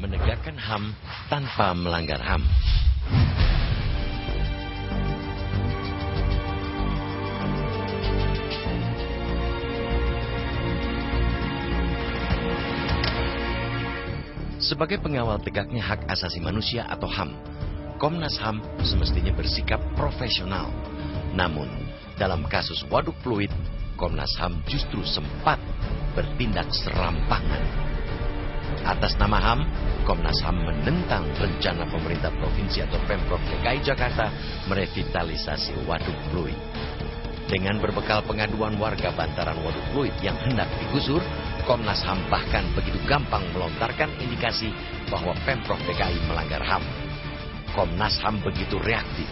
Menegakkan HAM tanpa melanggar HAM. Sebagai pengawal tegaknya hak asasi manusia atau HAM, Komnas HAM semestinya bersikap profesional. Namun, dalam kasus waduk fluid, Komnas HAM justru sempat bertindak serampangan. Atas nama HAM, Komnas HAM menentang rencana pemerintah provinsi atau Pemprov DKI Jakarta merevitalisasi waduk fluid. Dengan berbekal pengaduan warga bantaran waduk fluid yang hendak digusur, Komnas HAM bahkan begitu gampang melontarkan indikasi bahwa Pemprov DKI melanggar HAM. Komnas HAM begitu reaktif.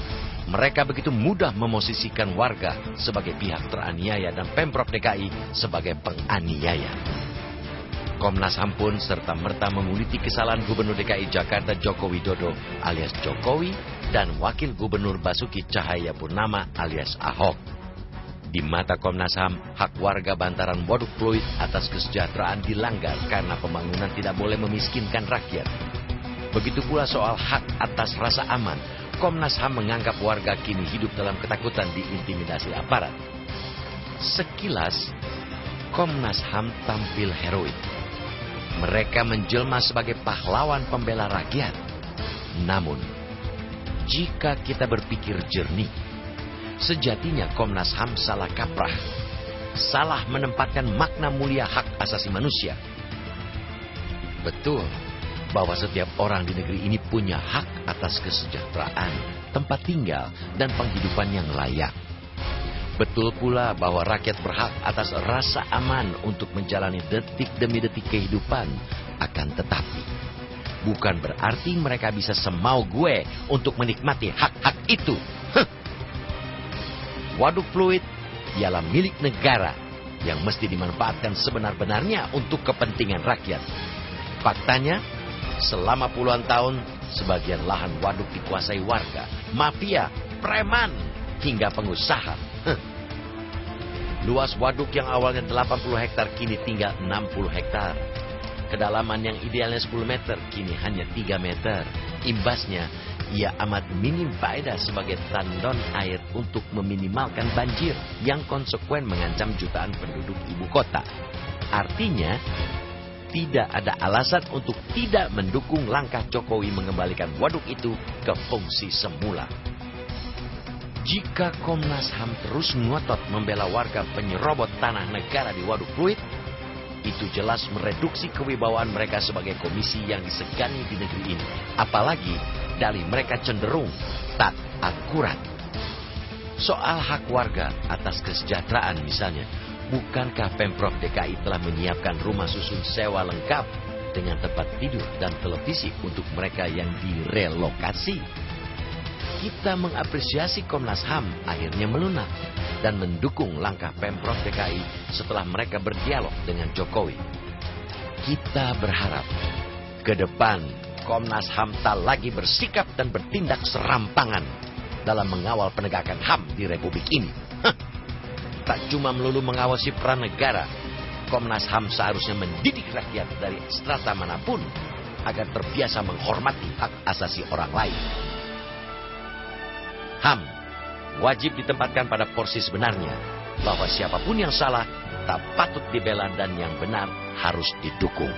Mereka begitu mudah memosisikan warga sebagai pihak teraniaya dan Pemprov DKI sebagai penganiaya. Komnas HAM pun serta-merta menguliti kesalahan Gubernur DKI Jakarta Joko Widodo alias Jokowi dan Wakil Gubernur Basuki Cahayapurnama alias Ahok. Di mata Komnas HAM, hak warga bantaran waduk fluid atas kesejahteraan dilanggar karena pembangunan tidak boleh memiskinkan rakyat. Begitu pula soal hak atas rasa aman, Komnas HAM menganggap warga kini hidup dalam ketakutan diintimidasi aparat. Sekilas, Komnas HAM tampil heroik. Mereka menjelma sebagai pahlawan pembela rakyat. Namun, jika kita berpikir jernih, sejatinya Komnas HAM salah kaprah. Salah menempatkan makna mulia hak asasi manusia. Betul bahwa setiap orang di negeri ini punya hak atas kesejahteraan, tempat tinggal, dan penghidupan yang layak. Betul pula bahwa rakyat berhak atas rasa aman untuk menjalani detik demi detik kehidupan. Akan tetapi, bukan berarti mereka bisa semau gue untuk menikmati hak-hak itu. Waduk fluid ialah milik negara yang mesti dimanfaatkan sebenar-benarnya untuk kepentingan rakyat. Faktanya, selama puluhan tahun, sebagian lahan waduk dikuasai warga, mafia, preman, hingga pengusaha. Luas waduk yang awalnya 80 hektar kini tinggal 60 hektar. Kedalaman yang idealnya 10 meter kini hanya 3 meter. Imbasnya, ia amat minim faedah sebagai tandon air untuk meminimalkan banjir yang konsekuen mengancam jutaan penduduk ibu kota. Artinya, tidak ada alasan untuk tidak mendukung langkah Jokowi mengembalikan waduk itu ke fungsi semula. Jika Komnas HAM terus ngotot membela warga penyerobot tanah negara di waduk fluid, itu jelas mereduksi kewibawaan mereka sebagai komisi yang disegani di negeri ini. Apalagi dalih mereka cenderung tak akurat. Soal hak warga atas kesejahteraan misalnya, bukankah Pemprov DKI telah menyiapkan rumah susun sewa lengkap dengan tempat tidur dan televisi untuk mereka yang direlokasi? Kita mengapresiasi Komnas HAM akhirnya melunak dan mendukung langkah Pemprov DKI setelah mereka berdialog dengan Jokowi. Kita berharap ke depan Komnas HAM tak lagi bersikap dan bertindak serampangan dalam mengawal penegakan HAM di Republik ini. Tak cuma melulu mengawasi peran negara, Komnas HAM seharusnya mendidik rakyat dari strata manapun agar terbiasa menghormati hak asasi orang lain. HAM wajib ditempatkan pada porsi sebenarnya, bahwa siapapun yang salah tak patut dibela dan yang benar harus didukung.